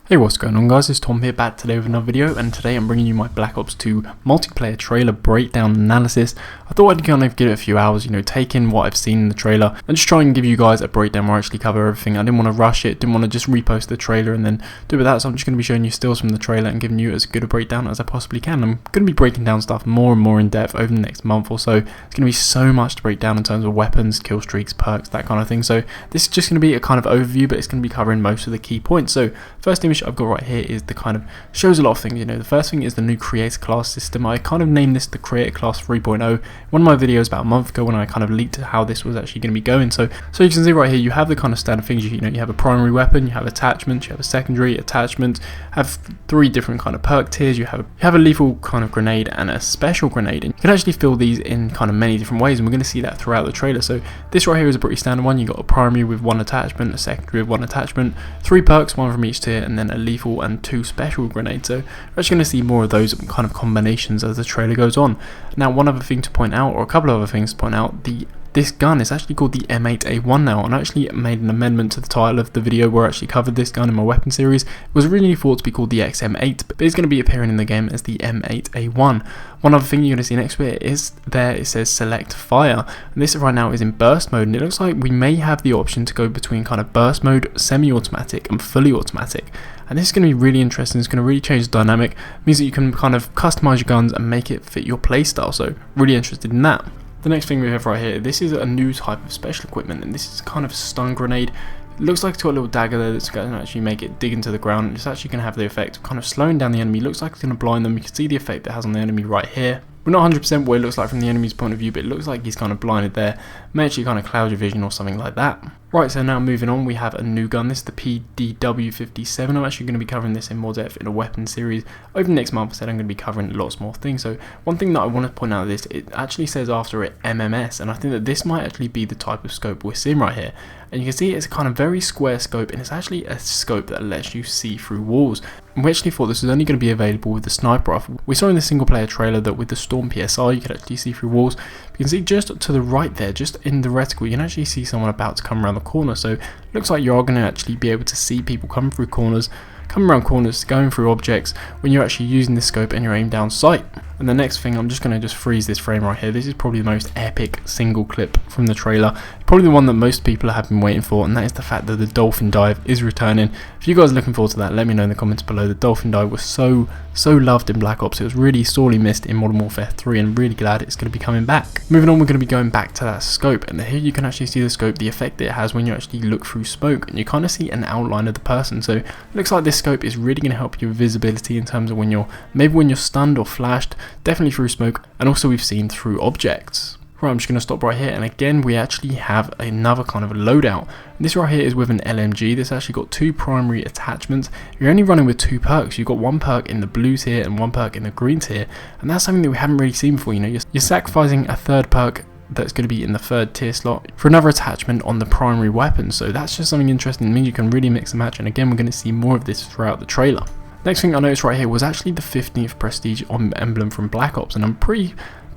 Hey, what's going on guys, it's Tom here back today with another video, and today I'm bringing you my Black Ops 2 multiplayer trailer breakdown analysis. I thought I'd kind of give it a few hours, take in what I've seen in the trailer and just try and give you guys a breakdown where I actually cover everything. I didn't want to rush it, didn't want to just repost the trailer and then do it with that, so I'm just going to be showing you stills from the trailer and giving you as good a breakdown as I possibly can. I'm going to be breaking down stuff more and more in depth over the next month or so. It's going to be so much to break down in terms of weapons, kill streaks, perks, that kind of thing. So this is just going to be a kind of overview, but it's going to be covering most of the key points. So first image I've got right here is the kind of shows a lot of things. The first thing is the new creator class system. I kind of named this the creator class 3.0. One of my videos about a month ago when I kind of leaked how this was actually going to be going. So you can see right here you have the kind of standard things. You have a primary weapon, you have attachments, you have a secondary attachment, have three different kind of perk tiers. You have a lethal kind of grenade and a special grenade, and you can actually fill these in kind of many different ways, and we're going to see that throughout the trailer. So this right here is a pretty standard one. You got a primary with one attachment, a secondary with one attachment, three perks, one from each tier, and then a lethal and two special grenades. So we're actually going to see more of those kind of combinations as the trailer goes on. Now, one other thing to point out, or a couple of other things to point out, this gun is actually called the M8A1 now, and I actually made an amendment to the title of the video where I actually covered this gun in my weapon series. It was originally thought to be called the XM8, but it's going to be appearing in the game as the M8A1. One other thing you're going to see next to it is it says select fire, and this right now is in burst mode, and it looks like we may have the option to go between kind of burst mode, semi-automatic and fully automatic. And this is going to be really interesting. It's going to really change the dynamic. It means that you can kind of customize your guns and make it fit your playstyle, so really interested in that. The next thing we have right here, this is a new type of special equipment, and this is kind of a stun grenade. It looks like it's got a little dagger there that's going to actually make it dig into the ground. It's actually going to have the effect of kind of slowing down the enemy. It looks like it's going to blind them. You can see the effect it has on the enemy right here. We're not 100% what it looks like from the enemy's point of view, but it looks like he's kind of blinded there. May actually kind of cloud your vision or something like that. Right, so now moving on, we have a new gun. This is the PDW57. I'm actually going to be covering this in more depth in a weapon series. Over the next month, I said I'm going to be covering lots more things. So one thing that I want to point out is it actually says after it MMS, and I think that this might actually be the type of scope we're seeing right here. And you can see it's a kind of very square scope, and it's actually a scope that lets you see through walls. And we actually thought this was only going to be available with the sniper rifle. We saw in the single player trailer that with the Storm PSR you could actually see through walls. You can see just to the right there, just in the reticle, you can actually see someone about to come around the corner. So it looks like you are going to actually be able to see people coming through corners, coming around corners, going through objects when you're actually using this scope and you're aimed down sight. And the next thing, I'm just going to freeze this frame right here. This is probably the most epic single clip from the trailer. Probably the one that most people have been waiting for, and that is the fact that the dolphin dive is returning. If you guys are looking forward to that, let me know in the comments below. The dolphin dive was so loved in Black Ops. It was really sorely missed in Modern Warfare 3, and really glad it's going to be coming back. Moving on, we're going to be going back to that scope, and here you can actually see the scope, the effect it has when you actually look through smoke, and you kind of see an outline of the person. So it looks like this scope is really going to help you with visibility in terms of when you're stunned or flashed, definitely through smoke, and also we've seen through objects. Right, I'm just going to stop right here, and again we actually have another kind of a loadout. And this right here is with an LMG. This actually got two primary attachments. You're only running with two perks. You've got one perk in the blue tier and one perk in the green tier, and that's something that we haven't really seen before. You're sacrificing a third perk that's going to be in the third tier slot for another attachment on the primary weapon. So that's just something interesting. It means you can really mix and match, and again we're going to see more of this throughout the trailer. Next thing I noticed right here was actually the 15th prestige emblem from Black Ops, and I'm pretty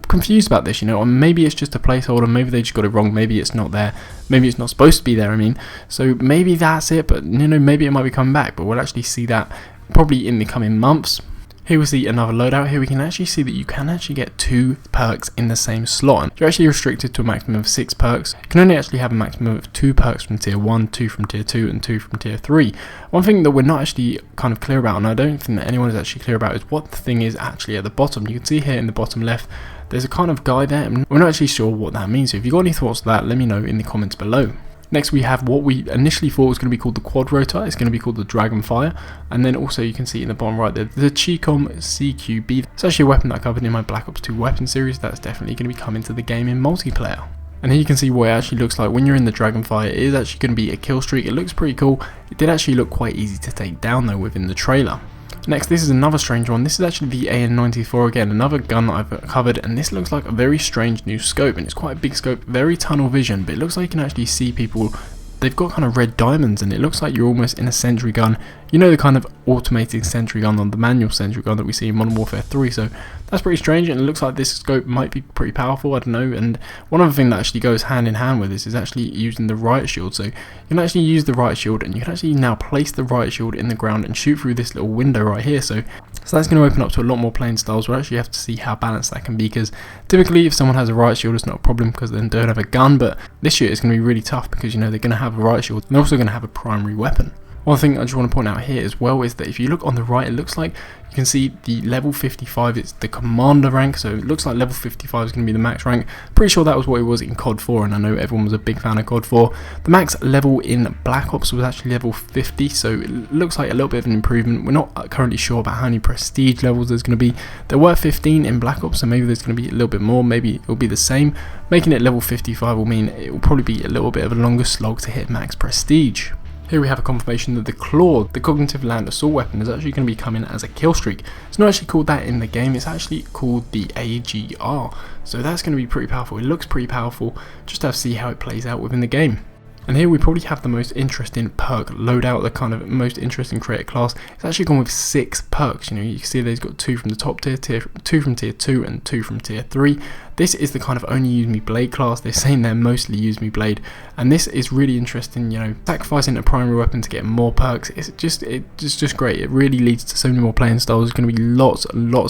confused about this, or maybe it's just a placeholder, maybe they just got it wrong, maybe it's not there, maybe it's not supposed to be there, so maybe that's it, but maybe it might be coming back, but we'll actually see that probably in the coming months. Here we see another loadout. Here we can actually see that you can actually get two perks in the same slot. You're actually restricted to a maximum of 6 perks. You can only actually have a maximum of 2 perks from tier 1, 2 from tier 2, and 2 from tier 3. One thing that we're not actually kind of clear about, and I don't think that anyone is actually clear about, is what the thing is actually at the bottom. You can see here in the bottom left, there's a kind of guy there, and we're not actually sure what that means. So if you've got any thoughts on that, let me know in the comments below. Next we have what we initially thought was going to be called the quad rotor. It's going to be called the Dragonfire, and then also you can see in the bottom right there the Chicom CQB. It's actually a weapon that I covered in my Black Ops 2 weapon series. That's definitely going to be coming to the game in multiplayer. And here you can see what it actually looks like when you're in the Dragonfire. It is actually going to be a kill streak. It looks pretty cool. It did actually look quite easy to take down though within the trailer. Next, this is another strange one. This is actually the AN-94 again, another gun that I've covered, and this looks like a very strange new scope, and it's quite a big scope, very tunnel vision, but it looks like you can actually see people they've got kind of red diamonds, and it looks like you're almost in a sentry gun. You know, the kind of automated sentry gun, on the manual sentry gun that we see in Modern Warfare 3. So that's pretty strange, and it looks like this scope might be pretty powerful, I don't know. And one other thing that actually goes hand in hand with this is actually using the riot shield. So you can actually use the riot shield, and you can actually now place the riot shield in the ground and shoot through this little window right here. So that's going to open up to a lot more playing styles. We'll actually have to see how balanced that can be, because typically if someone has a riot shield, it's not a problem because they don't have a gun. But this year it's going to be really tough because, you know, they're going to have a riot shield and they're also going to have a primary weapon. One thing I just want to point out here as well is that if you look on the right, it looks like you can see the level 55, it's the commander rank, so it looks like level 55 is going to be the max rank. Pretty sure that was what it was in COD 4, and I know everyone was a big fan of COD 4. The max level in Black Ops was actually level 50, so it looks like a little bit of an improvement. We're not currently sure about how many prestige levels there's going to be. There were 15 in Black Ops, so maybe there's going to be a little bit more, maybe it'll be the same. Making it level 55 will mean it will probably be a little bit of a longer slog to hit max prestige. Here we have a confirmation that the Claw, the cognitive land assault weapon, is actually going to be coming as a killstreak. It's not actually called that in the game, it's actually called the AGR. So that's going to be pretty powerful. It looks pretty powerful, just have to see how it plays out within the game. And here we probably have the most interesting perk loadout, the kind of most interesting creator class. It's actually gone with 6 perks. You know, you can see they've got 2 from the top tier, 2 from tier 2 and 2 from tier 3. This is the kind of only use me blade class. They're saying they're mostly use me blade, and this is really interesting. You know, sacrificing a primary weapon to get more perks, it's just great. It really leads to so many more playing styles. There's going to be lots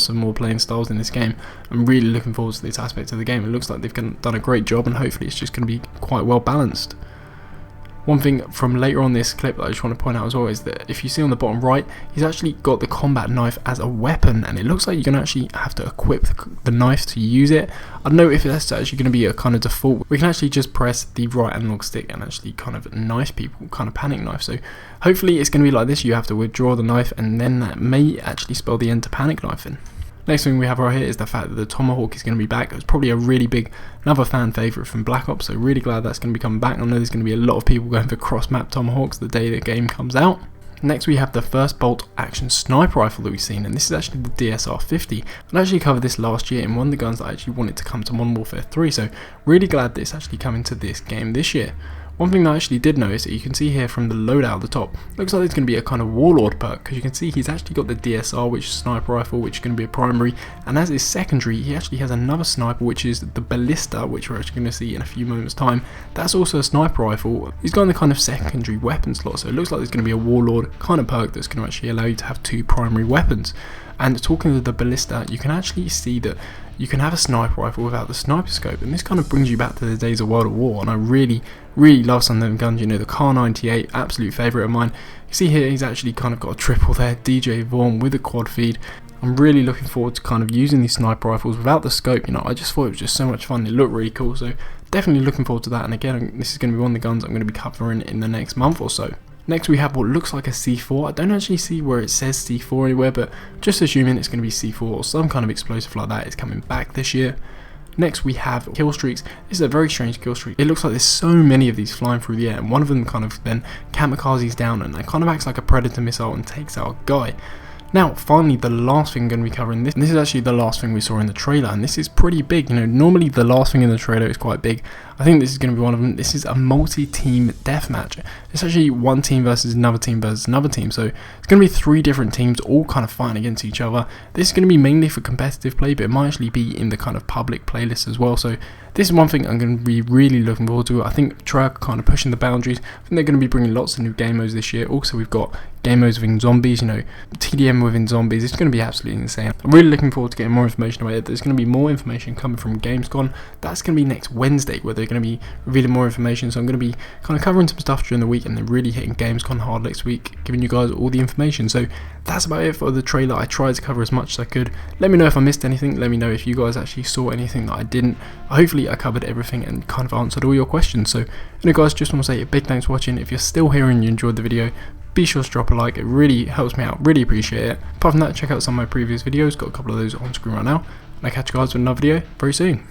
of more playing styles in this game. I'm really looking forward to this aspect of the game. It looks like they've done a great job, and hopefully it's just going to be quite well balanced. One thing from later on this clip that I just want to point out as well is that if you see on the bottom right, he's actually got the combat knife as a weapon, and it looks like you're going to actually have to equip the knife to use it. I don't know if that's actually going to be a kind of default. We can actually just press the right analog stick and actually kind of knife people, kind of panic knife. So hopefully it's going to be like this. You have to withdraw the knife, and then that may actually spell the end to panic knife in. Next thing we have right here is the fact that the Tomahawk is going to be back. It was probably a really big, another fan favourite from Black Ops, so really glad that's going to be coming back. I know there's going to be a lot of people going for cross-map Tomahawks the day the game comes out. Next we have the first bolt action sniper rifle that we've seen, and this is actually the DSR-50. I actually covered this last year in one of the guns that I actually wanted to come to Modern Warfare 3, so really glad that it's actually coming to this game this year. One thing that I actually did notice that you can see here from the loadout at the top, looks like there's going to be a kind of warlord perk, because you can see he's actually got the DSR, which is sniper rifle, which is going to be a primary, and as his secondary he actually has another sniper, which is the ballista, which we're actually going to see in a few moments time. That's also a sniper rifle. He's got the kind of secondary weapon slot, so it looks like there's going to be a warlord kind of perk that's going to actually allow you to have 2 primary weapons. And talking to the ballista, you can actually see that you can have a sniper rifle without the sniper scope, and this kind of brings you back to the days of World at War, and I really love some of them guns. You know, the Kar 98, absolute favourite of mine. You see here he's actually kind of got a triple there, DJ Vaughn with a quad feed. I'm really looking forward to kind of using these sniper rifles without the scope. You know, I just thought it was just so much fun. It looked really cool, so definitely looking forward to that. And again, this is going to be one of the guns I'm going to be covering in the next month or so. Next we have what looks like a C4. I don't actually see where it says C4 anywhere, but just assuming it's going to be C4 or some kind of explosive like that is coming back this year. Next we have Killstreaks. This is a very strange killstreak. It looks like there's so many of these flying through the air, and one of them kind of then kamikazes down, and it kind of acts like a predator missile and takes out a guy. Now, finally, the last thing I'm going to be covering this. And this is actually the last thing we saw in the trailer, and this is pretty big. You know, normally the last thing in the trailer is quite big. I think this is going to be one of them. This is a multi-team deathmatch. It's actually one team versus another team versus another team. So it's going to be 3 different teams all kind of fighting against each other. This is going to be mainly for competitive play, but it might actually be in the kind of public playlist as well. So this is one thing I'm going to be really looking forward to. I think Treyarch are kind of pushing the boundaries. I think they're going to be bringing lots of new game modes this year. Also, we've got game modes within zombies, you know, TDM within zombies. It's going to be absolutely insane. I'm really looking forward to getting more information about it. There's going to be more information coming from Gamescom. That's going to be next Wednesday, where they're going to be revealing more information. So I'm going to be kind of covering some stuff during the week, and then really hitting Gamescom hard next week, giving you guys all the information. So that's about it for the trailer. I tried to cover as much as I could. Let me know if I missed anything. Let me know if you guys actually saw anything that I didn't. Hopefully I covered everything and kind of answered all your questions. So anyway guys, just want to say a big thanks for watching. If you're still here and you enjoyed the video, be sure to drop a like. It really helps me out, really appreciate it. Apart from that, check out some of my previous videos, got a couple of those on screen right now, and I'll catch you guys with another video very soon.